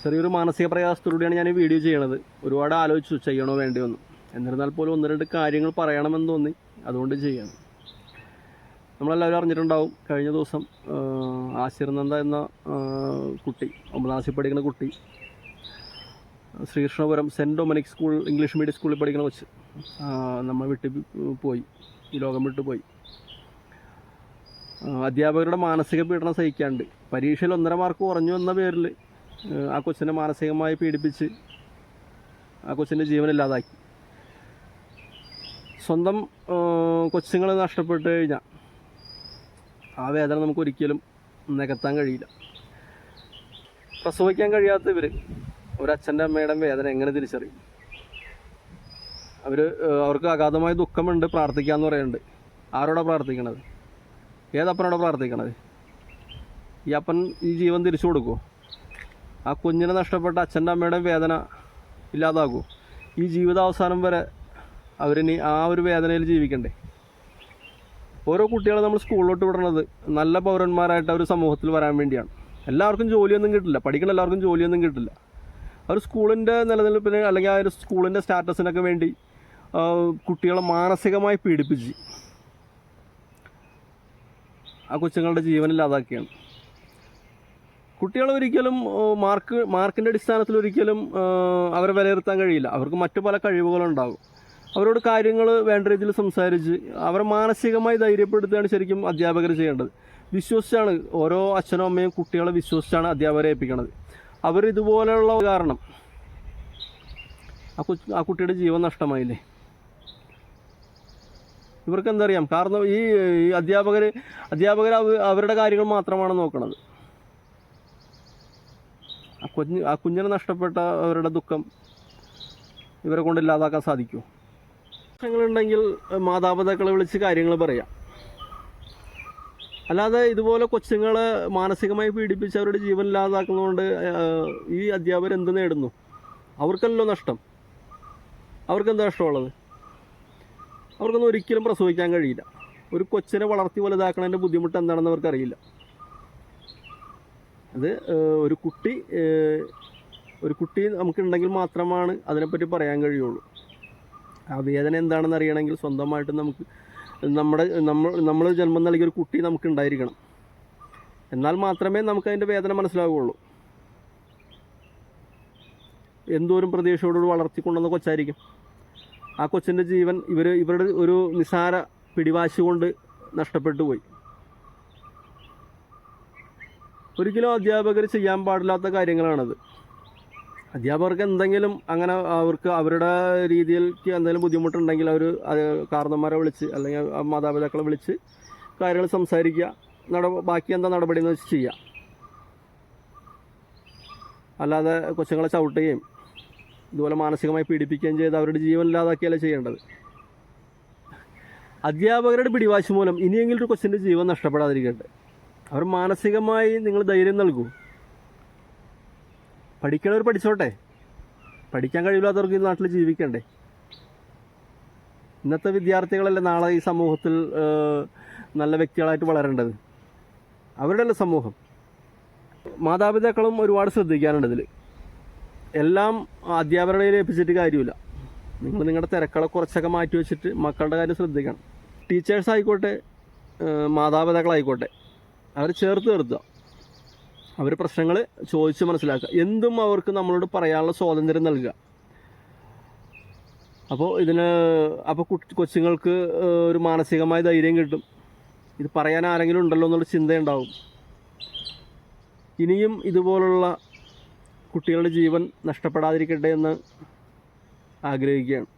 ചെറിയൊരു മാനസിക പ്രയാസത്തോടെയാണ് ഞാൻ ഈ വീഡിയോ ചെയ്യണത്. ഒരുപാട് ആലോചിച്ചു ചെയ്യണോ വേണ്ടിയോ എന്ന്. എന്നിരുന്നാൽ പോലും ഒന്ന് രണ്ട് കാര്യങ്ങൾ പറയണമെന്ന് തോന്നി, അതുകൊണ്ട് ചെയ്യണം. നമ്മളെല്ലാവരും അറിഞ്ഞിട്ടുണ്ടാവും, കഴിഞ്ഞ ദിവസം ആശിർനന്ദ എന്ന കുട്ടി, 9ാം ക്ലാസ്സിൽ പഠിക്കുന്ന കുട്ടി, Sreekrishnapuram Saint Dominic school English medium സ്കൂളിൽ പഠിക്കുന്ന വെച്ച് നമ്മൾ പോയി, ഈ ലോകം വിട്ടു പോയി. അധ്യാപകരുടെ മാനസിക പീഡനം സഹിക്കാണ്ട് പരീക്ഷയിൽ 1.5 മാർക്ക് കുറഞ്ഞു എന്ന പേരിൽ ആ കൊച്ചിനെ മാനസികമായി പീഡിപ്പിച്ച് ആ കൊച്ചിൻ്റെ ജീവനില്ലാതാക്കി. സ്വന്തം കൊച്ചുങ്ങൾ നഷ്ടപ്പെട്ട് കഴിഞ്ഞാൽ ആ വേദന നമുക്കൊരിക്കലും നികത്താൻ കഴിയില്ല. പ്രസവിക്കാൻ കഴിയാത്തവർ ഒരച്ഛൻ്റെ അമ്മയുടെ വേദന എങ്ങനെ തിരിച്ചറിയും? അവർക്ക് അഗാധമായ ദുഃഖമുണ്ട്, പ്രാർത്ഥിക്കാമെന്ന് പറയുന്നുണ്ട്. ആരോടാണ് പ്രാർത്ഥിക്കണത്? ഏതപ്പനോടാണ് പ്രാർത്ഥിക്കണത്? ഈ അപ്പൻ ഈ ജീവൻ തിരിച്ചു കൊടുക്കുമോ? ആ കുഞ്ഞിനെ നഷ്ടപ്പെട്ട അച്ഛൻ്റെ അമ്മയുടെ വേദന ഇല്ലാതാകുമോ? ഈ ജീവിതാവസാനം വരെ അവരിനി ആ ഒരു വേദനയിൽ ജീവിക്കണ്ടേ? ഓരോ കുട്ടികളെ നമ്മൾ സ്കൂളിലോട്ട് വിടുന്നത് നല്ല പൗരന്മാരായിട്ട് അവർ സമൂഹത്തിൽ വരാൻ വേണ്ടിയാണ്. എല്ലാവർക്കും ജോലിയൊന്നും കിട്ടില്ല, പഠിക്കുന്ന എല്ലാവർക്കും ജോലിയൊന്നും കിട്ടില്ല. അവർ സ്കൂളിൻ്റെ നിലനിൽപ്പിന് അല്ലെങ്കിൽ ആ ഒരു സ്കൂളിൻ്റെ സ്റ്റാറ്റസിനൊക്കെ വേണ്ടി കുട്ടികളെ മാനസികമായി പീഡിപ്പിച്ച് ആ കൊച്ചുങ്ങളുടെ ജീവനില്ലാതാക്കിയാണ്. കുട്ടികളെ ഒരിക്കലും മാർക്കിൻ്റെ അടിസ്ഥാനത്തിൽ ഒരിക്കലും അവരെ വിലയിരുത്താൻ കഴിയില്ല. അവർക്ക് മറ്റു പല കഴിവുകളുണ്ടാകും. അവരോട് കാര്യങ്ങൾ വേണ്ട രീതിയിൽ സംസാരിച്ച് അവരെ മാനസികമായി ധൈര്യപ്പെടുത്തുകയാണ് ശരിക്കും അധ്യാപകർ ചെയ്യേണ്ടത്. വിശ്വസിച്ചാണ് ഓരോ അച്ഛനും അമ്മയും കുട്ടികളെ വിശ്വസിച്ചാണ് അധ്യാപകരെ ഏൽപ്പിക്കുന്നത്. അവരിതുപോലെയുള്ള കാരണം ആ കുട്ടിയുടെ ജീവൻ നഷ്ടമായില്ലേ? ഇവർക്ക് എന്തറിയാം? കാരണം ഈ അധ്യാപകർ അവരുടെ കാര്യങ്ങൾ മാത്രമാണ് നോക്കുന്നത്. ആ കുഞ്ഞിനെ നഷ്ടപ്പെട്ട അവരുടെ ദുഃഖം ഇവരെ കൊണ്ട് ഇല്ലാതാക്കാൻ സാധിക്കുമോ? പ്രശ്നങ്ങളുണ്ടെങ്കിൽ മാതാപിതാക്കളെ വിളിച്ച് കാര്യങ്ങൾ പറയാം. അല്ലാതെ ഇതുപോലെ കൊച്ചുങ്ങളെ മാനസികമായി പീഡിപ്പിച്ച് അവരുടെ ജീവൻ ഇല്ലാതാക്കുന്നതുകൊണ്ട് ഈ അധ്യാപകർ എന്ത് നേടുന്നു? അവർക്കല്ലോ നഷ്ടം. അവർക്കെന്താ നഷ്ടമുള്ളത്? അവർക്കൊന്നും ഒരിക്കലും പ്രസവിക്കാൻ കഴിയില്ല. ഒരു കൊച്ചിനെ വളർത്തി വലുതാക്കണതിൻ്റെ ബുദ്ധിമുട്ട് എന്താണെന്ന് അവർക്കറിയില്ല. അത് ഒരു കുട്ടി നമുക്കുണ്ടെങ്കിൽ മാത്രമാണ് അതിനെപ്പറ്റി പറയാൻ കഴിയുള്ളൂ. ആ വേദന എന്താണെന്ന് അറിയണമെങ്കിൽ സ്വന്തമായിട്ട് നമ്മൾ ജന്മം നൽകിയൊരു കുട്ടി നമുക്കുണ്ടായിരിക്കണം. എന്നാൽ മാത്രമേ നമുക്ക് അതിൻ്റെ വേദന മനസ്സിലാവുകയുള്ളൂ. എന്തോരം പ്രതീക്ഷയോടുകൂടി വളർത്തിക്കൊണ്ടുവന്ന കൊച്ചായിരിക്കും. ആ കൊച്ചിൻ്റെ ജീവൻ ഇവരുടെ ഒരു നിസാര പിടിവാശി കൊണ്ട് നഷ്ടപ്പെട്ടു പോയി. ഒരിക്കലും അധ്യാപകർ ചെയ്യാൻ പാടില്ലാത്ത കാര്യങ്ങളാണത്. അധ്യാപകർക്ക് എന്തെങ്കിലും അങ്ങനെ അവരുടെ രീതിയിലേക്ക് എന്തെങ്കിലും ബുദ്ധിമുട്ടുണ്ടെങ്കിൽ അവർ കാരണന്മാരെ വിളിച്ച് അല്ലെങ്കിൽ മാതാപിതാക്കളെ വിളിച്ച് കാര്യങ്ങൾ സംസാരിക്കുക, ബാക്കി എന്താ നടപടി എന്ന് വെച്ച് ചെയ്യുക. അല്ലാതെ കൊച്ചുങ്ങളെ ചവിട്ടുകയും ഇതുപോലെ മാനസികമായി പീഡിപ്പിക്കുകയും ചെയ്ത് അവരുടെ ജീവൻ ഇല്ലാതാക്കിയല്ലേ ചെയ്യേണ്ടത്. അധ്യാപകരുടെ പിടിവാശി മൂലം ഇനിയെങ്കിലും ഒരു കൊച്ചിൻ്റെ ജീവൻ നഷ്ടപ്പെടാതിരിക്കട്ടെ. അവർ മാനസികമായി നിങ്ങൾ ധൈര്യം നൽകൂ. പഠിക്കണവർ പഠിച്ചോട്ടെ. പഠിക്കാൻ കഴിയില്ലാത്തവർക്ക് ഈ നാട്ടിൽ ജീവിക്കണ്ടേ? ഇന്നത്തെ വിദ്യാർത്ഥികളല്ലേ നാളെ ഈ സമൂഹത്തിൽ നല്ല വ്യക്തികളായിട്ട് വളരേണ്ടത്. അവരുടെ സമൂഹം. മാതാപിതാക്കളും ഒരുപാട് ശ്രദ്ധിക്കാനുണ്ട് ഇതിൽ. എല്ലാം അധ്യാപകരുടെ ഏൽപ്പിച്ചിട്ട് കാര്യമില്ല. നിങ്ങൾ നിങ്ങളുടെ തിരക്കുകളെ കുറച്ചൊക്കെ മാറ്റി വെച്ചിട്ട് മക്കളുടെ കാര്യം ശ്രദ്ധിക്കണം. ടീച്ചേഴ്സ് ആയിക്കോട്ടെ, മാതാപിതാക്കളായിക്കോട്ടെ, അവർ ചേർത്ത് നിർത്തുക. അവർ പ്രശ്നങ്ങൾ ചോദിച്ച് മനസ്സിലാക്കുക. എന്തും അവർക്ക് നമ്മളോട് പറയാനുള്ള സ്വാതന്ത്ര്യം നൽകുക. അപ്പോൾ കൊച്ചുങ്ങൾക്ക് ഒരു മാനസികമായ ധൈര്യം കിട്ടും. ഇത് പറയാൻ ആരെങ്കിലും ഉണ്ടല്ലോ എന്നുള്ള ചിന്തയുണ്ടാവും. ഇനിയും ഇതുപോലുള്ള കുട്ടികളുടെ ജീവൻ നഷ്ടപ്പെടാതിരിക്കട്ടെ എന്ന് ആഗ്രഹിക്കുകയാണ്.